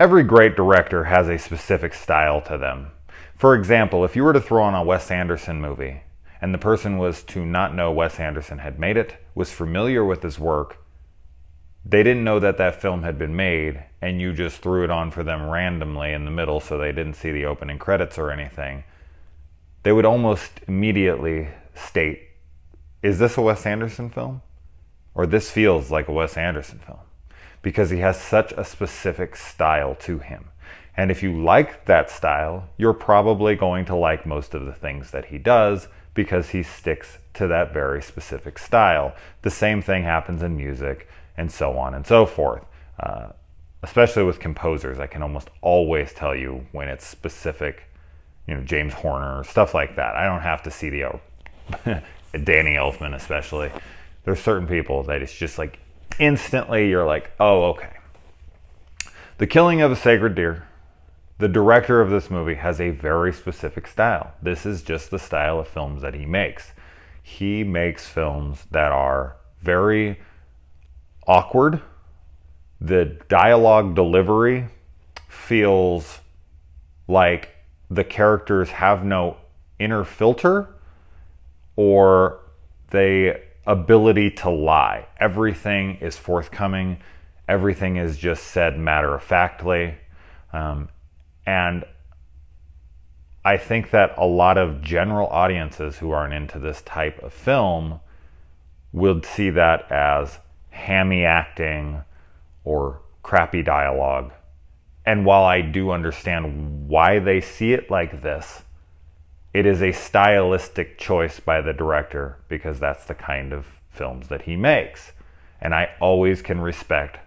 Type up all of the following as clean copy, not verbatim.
Every great director has a specific style to them. For example, if you were to throw on a Wes Anderson movie, and the person was to not know Wes Anderson had made it, was familiar with his work, they didn't know that that film had been made, and you just threw it on for them randomly in the middle so they didn't see the opening credits or anything, they would almost immediately state, is this a Wes Anderson film? Or this feels like a Wes Anderson film. Because he has such a specific style to him. And if you like that style, you're probably going to like most of the things that he does because he sticks to that very specific style. The same thing happens in music and so on and so forth. Especially with composers, I can almost always tell you when it's specific, James Horner, stuff like that. I don't have to see the Danny Elfman especially. There's certain people that it's just like instantly you're like, oh, okay. The Killing of a Sacred Deer, the director of this movie has a very specific style. This is just the style of films that he makes. He makes films that are very awkward. The dialogue delivery feels like the characters have no inner filter or the ability to lie. Everything is forthcoming. Everything is just said matter-of-factly. And I think that a lot of general audiences who aren't into this type of film would see that as hammy acting or crappy dialogue. And while I do understand why they see it like this, it is a stylistic choice by the director because that's the kind of films that he makes. And I always can respect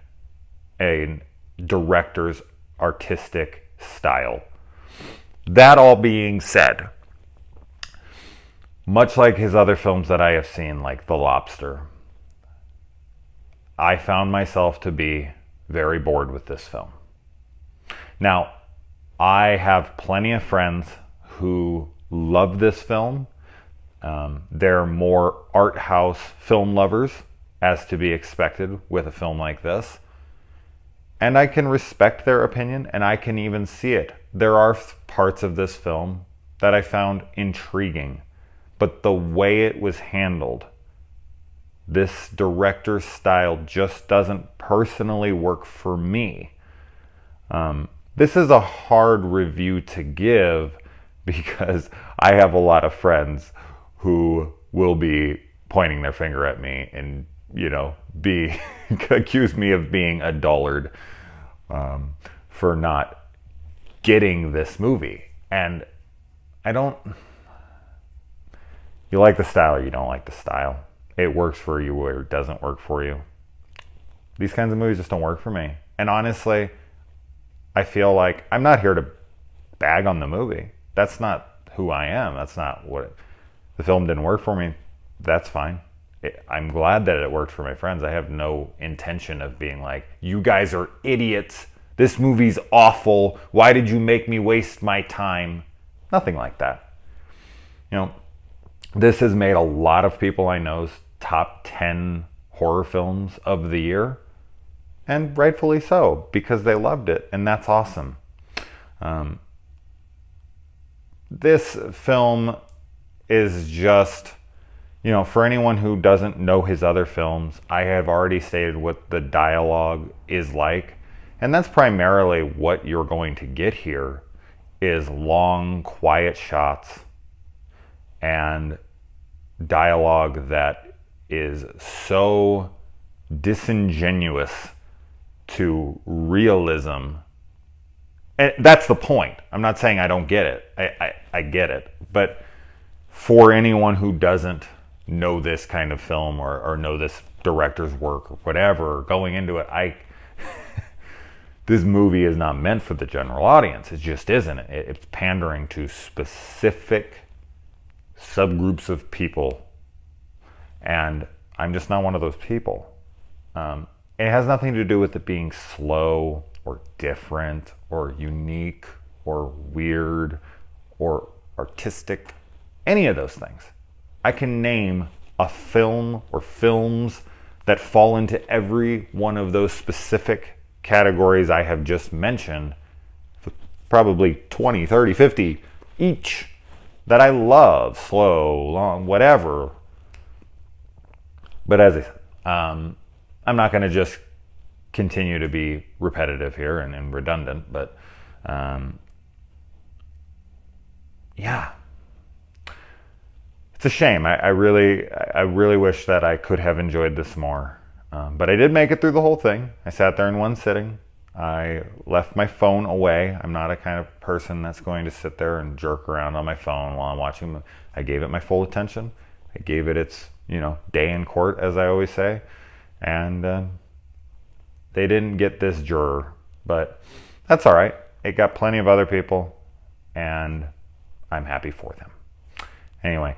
a director's artistic style. That all being said, much like his other films that I have seen, like The Lobster, I found myself to be very bored with this film. Now, I have plenty of friends who love this film. They're more art house film lovers, as to be expected with a film like this. And I can respect their opinion, and I can even see it. There are parts of this film that I found intriguing, but the way it was handled, this director's style just doesn't personally work for me. This is a hard review to give because I have a lot of friends who will be pointing their finger at me and, accuse me of being a dullard for not getting this movie. And you like the style or you don't like the style. It works for you or it doesn't work for you. These kinds of movies just don't work for me. And honestly, I feel like I'm not here to bag on the movie. That's not who I am. That's not what the film didn't work for me. That's fine. I'm glad that it worked for my friends. I have no intention of being like, you guys are idiots. This movie's awful. Why did you make me waste my time? Nothing like that. This has made a lot of people I know's top 10 horror films of the year. And rightfully so, because they loved it, and that's awesome. This film is just, for anyone who doesn't know his other films, I have already stated what the dialogue is like. And that's primarily what you're going to get here, is long, quiet shots and dialogue that is so disingenuous to realism. And that's the point. I'm not saying I don't get it. I get it. But for anyone who doesn't know this kind of film or know this director's work or whatever, going into it, this movie is not meant for the general audience. It just isn't. It's pandering to specific subgroups of people. And I'm just not one of those people. It has nothing to do with it being slow or different or unique or weird or artistic, any of those things. I can name a film or films that fall into every one of those specific categories I have just mentioned, probably 20, 30, 50 each, that I love, slow, long, whatever. But as I said, I'm not going to just continue to be repetitive here and redundant, but yeah, it's a shame. I really wish that I could have enjoyed this more, but I did make it through the whole thing. I sat there in one sitting. I left my phone away. I'm not a kind of person that's going to sit there and jerk around on my phone while I'm watching. I gave it my full attention. I gave it its, day in court, as I always say. And they didn't get this juror, but that's all right. It got plenty of other people, and I'm happy for them. Anyway,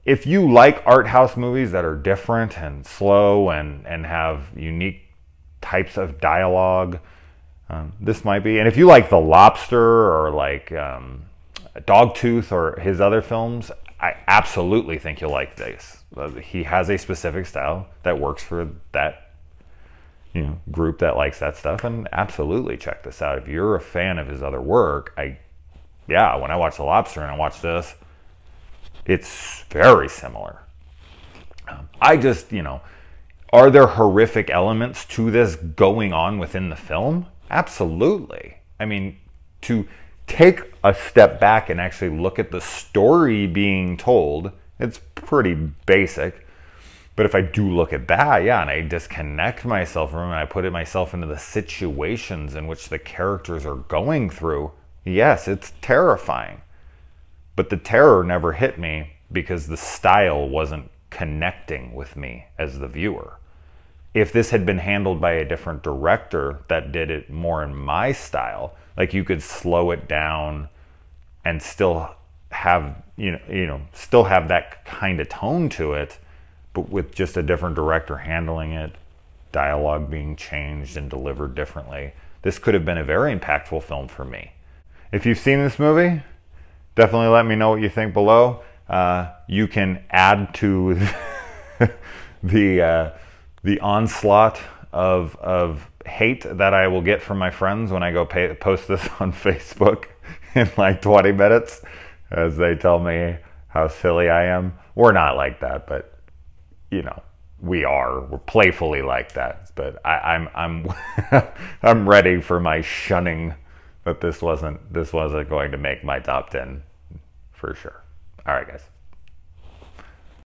if you like art house movies that are different and slow and have unique types of dialogue, this might be. And if you like The Lobster or like Dogtooth or his other films, I absolutely think you'll like this. He has a specific style that works for that group that likes that stuff, and absolutely check this out. If you're a fan of his other work, when I watch The Lobster and I watch this, it's very similar. Are there horrific elements to this going on within the film? Absolutely. I mean, to take a step back and actually look at the story being told, it's pretty basic. But if I do look at that, and I disconnect myself from it and I put myself into the situations in which the characters are going through, yes, it's terrifying. But the terror never hit me because the style wasn't connecting with me as the viewer. If this had been handled by a different director that did it more in my style, like you could slow it down and still have, still have that kind of tone to it, but with just a different director handling it, dialogue being changed and delivered differently, this could have been a very impactful film for me. If you've seen this movie, definitely let me know what you think below. You can add to the onslaught of hate that I will get from my friends when I go post this on Facebook in like 20 minutes, as they tell me how silly I am. We're not like that, but we're playfully like that. But I'm I'm ready for my shunning. But this wasn't going to make my top 10 for sure. All right, guys.